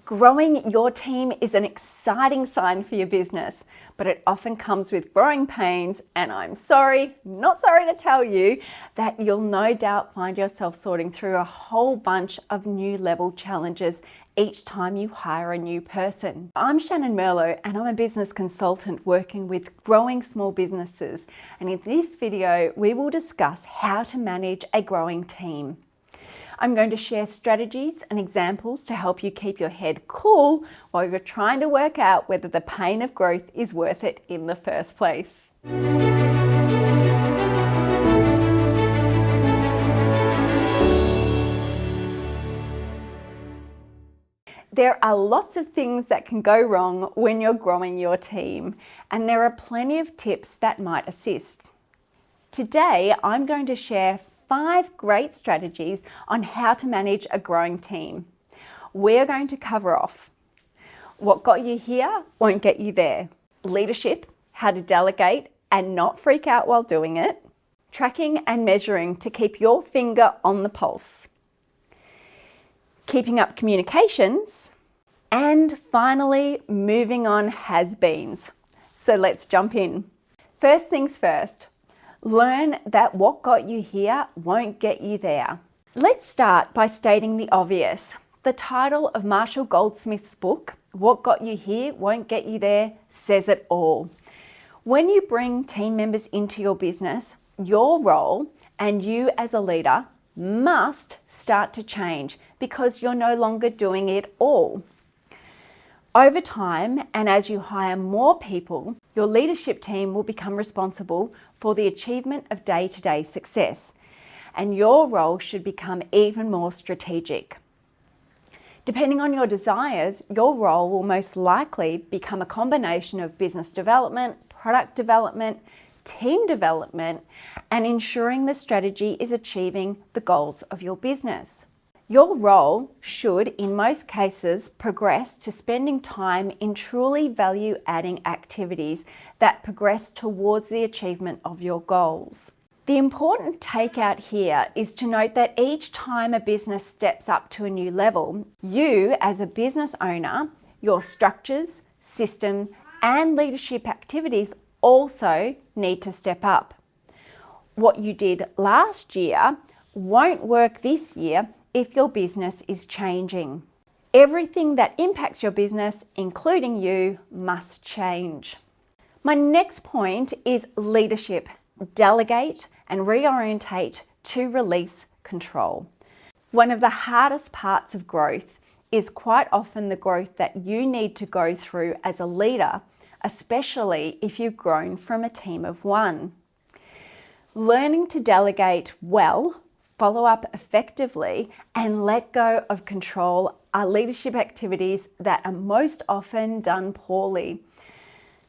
Growing your team is an exciting sign for your business, but it often comes with growing pains, and I'm sorry, not sorry to tell you that you'll no doubt find yourself sorting through a whole bunch of new level challenges each time you hire a new person. I'm Shannon Merlo, and I'm a business consultant working with growing small businesses, and in this video we will discuss how to manage a growing team. I'm going to share strategies and examples to help you keep your head cool while you're trying to work out whether the pain of growth is worth it in the first place. There are lots of things that can go wrong when you're growing your team, and there are plenty of tips that might assist. Today, I'm going to share 5 great strategies on how to manage a growing team. We're going to cover off what got you here won't get you there, leadership, how to delegate and not freak out while doing it, tracking and measuring to keep your finger on the pulse, keeping up communications, and finally, moving on has-beens. So let's jump in. First things first. Learn that what got you here won't get you there. Let's start by stating the obvious. The title of Marshall Goldsmith's book, What Got You Here Won't Get You There, says it all. When you bring team members into your business, your role and you as a leader must start to change because you're no longer doing it all. Over time, and as you hire more people, your leadership team will become responsible for the achievement of day-to-day success, and your role should become even more strategic. Depending on your desires, your role will most likely become a combination of business development, product development, team development, and ensuring the strategy is achieving the goals of your business. Your role should, in most cases, progress to spending time in truly value-adding activities that progress towards the achievement of your goals. The important takeout here is to note that each time a business steps up to a new level, you as a business owner, your structures, system, and leadership activities also need to step up. What you did last year won't work this year if your business is changing. Everything that impacts your business, including you, must change. My next point is leadership. Delegate and reorientate to release control. One of the hardest parts of growth is quite often the growth that you need to go through as a leader, especially if you've grown from a team of one. Learning to delegate well, follow up effectively, and let go of control are leadership activities that are most often done poorly.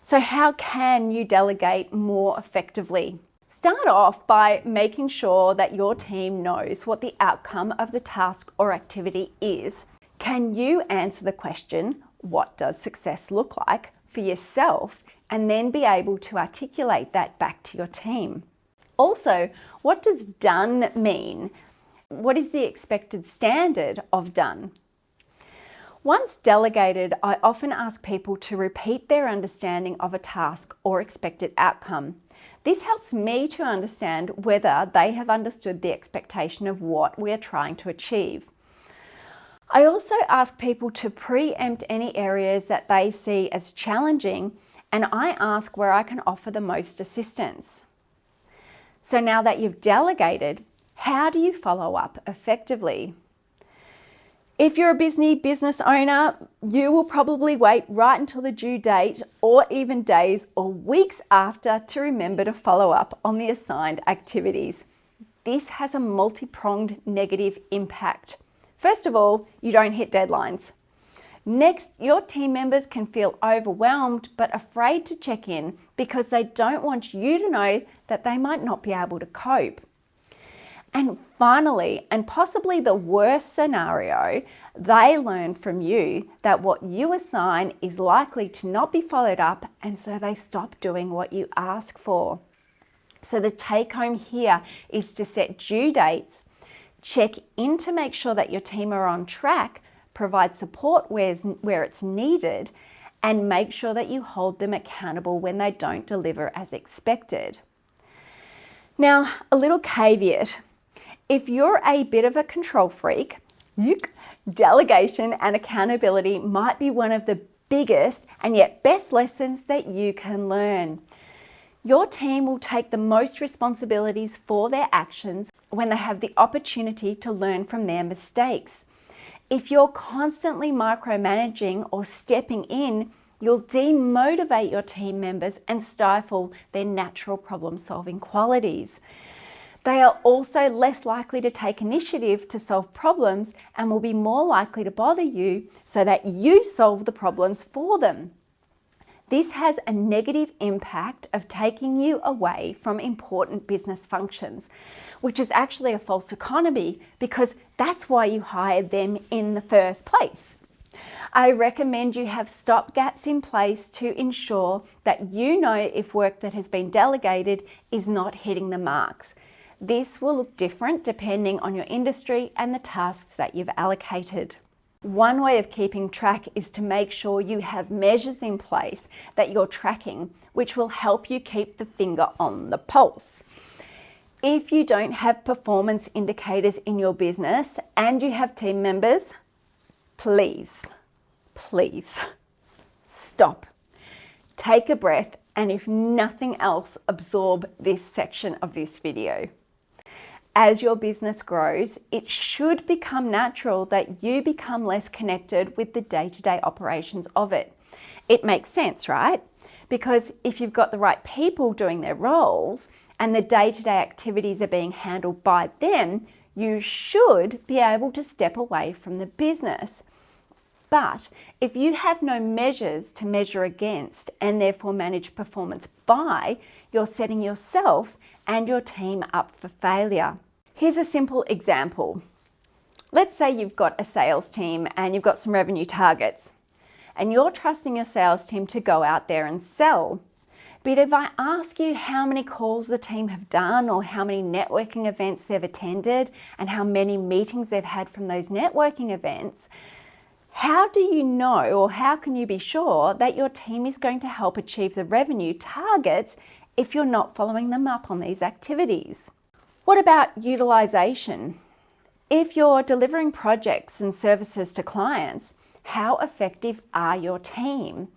So how can you delegate more effectively? Start off by making sure that your team knows what the outcome of the task or activity is. Can you answer the question, what does success look like, for yourself, and then be able to articulate that back to your team? Also, what does done mean? What is the expected standard of done? Once delegated, I often ask people to repeat their understanding of a task or expected outcome. This helps me to understand whether they have understood the expectation of what we are trying to achieve. I also ask people to preempt any areas that they see as challenging, and I ask where I can offer the most assistance. So now that you've delegated, how do you follow up effectively? If you're a busy business owner, you will probably wait right until the due date or even days or weeks after to remember to follow up on the assigned activities. This has a multi-pronged negative impact. First of all, you don't hit deadlines. Next, your team members can feel overwhelmed but afraid to check in because they don't want you to know that they might not be able to cope. And finally, and possibly the worst scenario, they learn from you that what you assign is likely to not be followed up, and so they stop doing what you ask for. So the take home here is to set due dates, check in to make sure that your team are on track, provide support where it's needed, and make sure that you hold them accountable when they don't deliver as expected. Now, a little caveat. If you're a bit of a control freak, delegation and accountability might be one of the biggest and yet best lessons that you can learn. Your team will take the most responsibilities for their actions when they have the opportunity to learn from their mistakes. If you're constantly micromanaging or stepping in, you'll demotivate your team members and stifle their natural problem-solving qualities. They are also less likely to take initiative to solve problems and will be more likely to bother you so that you solve the problems for them. This has a negative impact of taking you away from important business functions, which is actually a false economy because that's why you hired them in the first place. I recommend you have stopgaps in place to ensure that you know if work that has been delegated is not hitting the marks. This will look different depending on your industry and the tasks that you've allocated. One way of keeping track is to make sure you have measures in place that you're tracking, which will help you keep the finger on the pulse. If you don't have performance indicators in your business and you have team members, please stop. Take a breath, and if nothing else, absorb this section of this video. As your business grows, it should become natural that you become less connected with the day-to-day operations of it. It makes sense, right? Because if you've got the right people doing their roles and the day-to-day activities are being handled by them, you should be able to step away from the business. But if you have no measures to measure against and therefore manage performance by, you're setting yourself and your team up for failure. Here's a simple example. Let's say you've got a sales team and you've got some revenue targets and you're trusting your sales team to go out there and sell. But if I ask you how many calls the team have done or how many networking events they've attended and how many meetings they've had from those networking events, how do you know, or how can you be sure that your team is going to help achieve the revenue targets if you're not following them up on these activities? What about utilization? If you're delivering projects and services to clients, how effective are your team?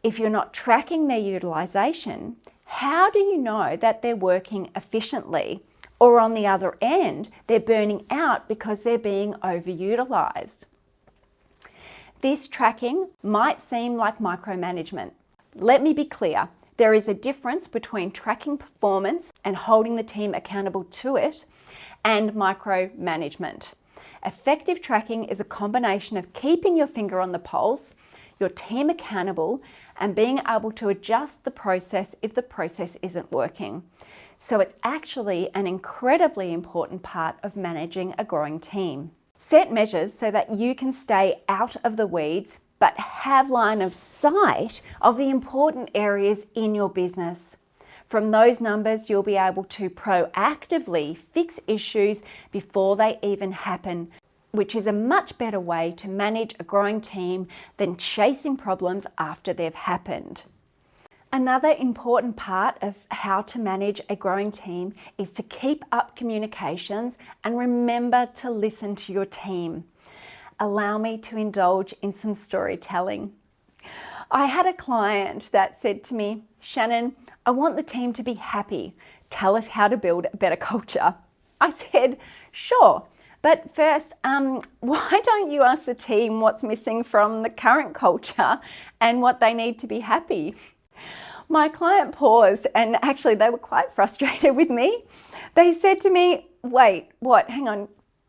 If you're not tracking their utilization, how do you know that they're working efficiently? Or on the other end, they're burning out because they're being overutilized. This tracking might seem like micromanagement. Let me be clear. There is a difference between tracking performance and holding the team accountable to it and micromanagement. Effective tracking is a combination of keeping your finger on the pulse, your team accountable, and being able to adjust the process if the process isn't working. So it's actually an incredibly important part of managing a growing team. Set measures so that you can stay out of the weeds, but have line of sight of the important areas in your business. From those numbers, you'll be able to proactively fix issues before they even happen, which is a much better way to manage a growing team than chasing problems after they've happened. Another important part of how to manage a growing team is to keep up communications and remember to listen to your team. Allow me to indulge in some storytelling. I had a client that said to me, "Shannon, I want the team to be happy. Tell us how to build a better culture." I said, "Sure, but first, why don't you ask the team what's missing from the current culture and what they need to be happy?" My client paused and actually they were quite frustrated with me. They said to me, "Wait, what? Hang on.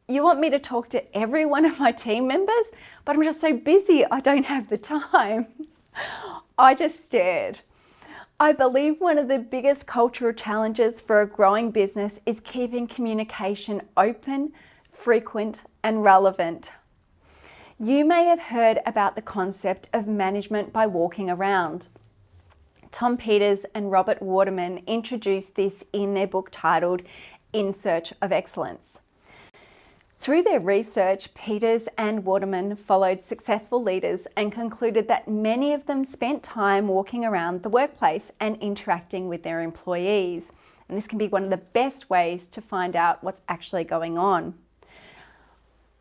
You want me to talk to every one of my team members? But I'm just so busy, I don't have the time." I just stared. I believe one of the biggest cultural challenges for a growing business is keeping communication open, frequent, and relevant. You may have heard about the concept of management by walking around. Tom Peters and Robert Waterman introduced this in their book titled In Search of Excellence. Through their research, Peters and Waterman followed successful leaders and concluded that many of them spent time walking around the workplace and interacting with their employees. And this can be one of the best ways to find out what's actually going on.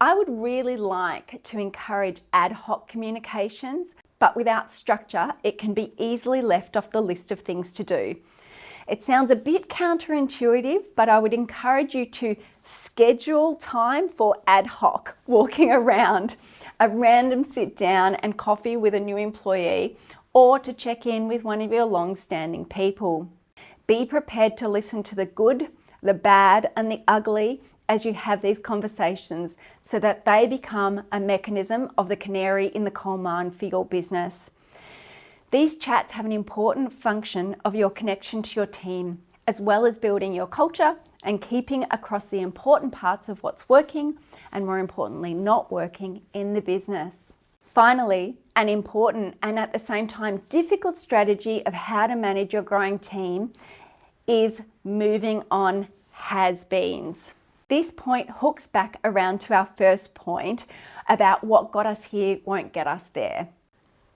I would really like to encourage ad hoc communications, but without structure, it can be easily left off the list of things to do. It sounds a bit counterintuitive, but I would encourage you to schedule time for ad hoc, walking around, a random sit down and coffee with a new employee, or to check in with one of your long-standing people. Be prepared to listen to the good, the bad, and the ugly as you have these conversations so that they become a mechanism of the canary in the coal mine for your business. These chats have an important function of your connection to your team, as well as building your culture and keeping across the important parts of what's working and, more importantly, not working in the business. Finally, an important and at the same time difficult strategy of how to manage your growing team is moving on has-beens. This point hooks back around to our first point about what got us here won't get us there.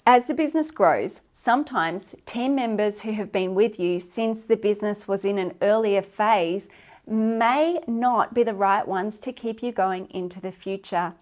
As the business grows, sometimes team members who have been with you since the business was in an earlier phase may not be the right ones to keep you going into the future.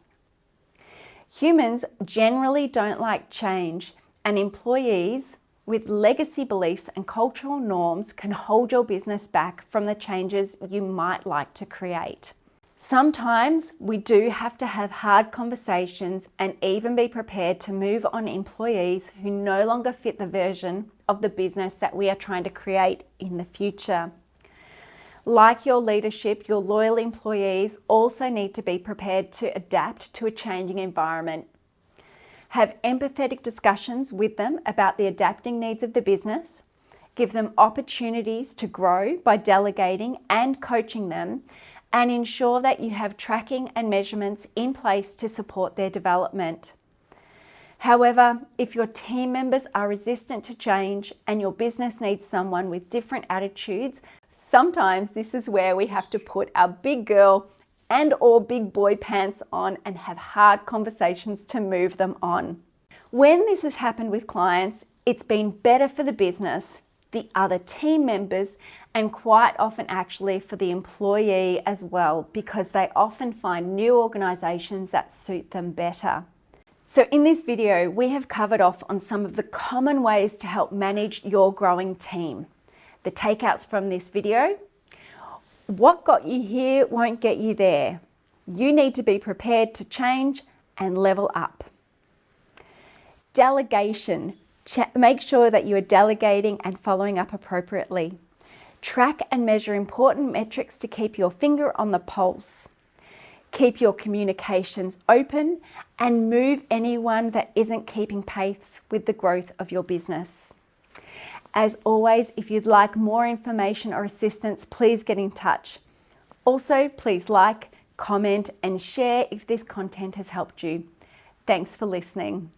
Humans generally don't like change, and employees with legacy beliefs and cultural norms can hold your business back from the changes you might like to create. Sometimes we do have to have hard conversations and even be prepared to move on employees who no longer fit the version of the business that we are trying to create in the future. Like your leadership, your loyal employees also need to be prepared to adapt to a changing environment. Have empathetic discussions with them about the adapting needs of the business. Give them opportunities to grow by delegating and coaching them, and ensure that you have tracking and measurements in place to support their development. However, if your team members are resistant to change and your business needs someone with different attitudes, sometimes this is where we have to put our big girl and or big boy pants on and have hard conversations to move them on. When this has happened with clients, it's been better for the business, the other team members, and quite often actually for the employee as well, because they often find new organisations that suit them better. So in this video, we have covered off on some of the common ways to help manage your growing team. The takeouts from this video: what got you here won't get you there. You need to be prepared to change and level up. Delegation. Make sure that you are delegating and following up appropriately. Track and measure important metrics to keep your finger on the pulse. Keep your communications open and move anyone that isn't keeping pace with the growth of your business. As always, if you'd like more information or assistance, please get in touch. Also, please like, comment, and share if this content has helped you. Thanks for listening.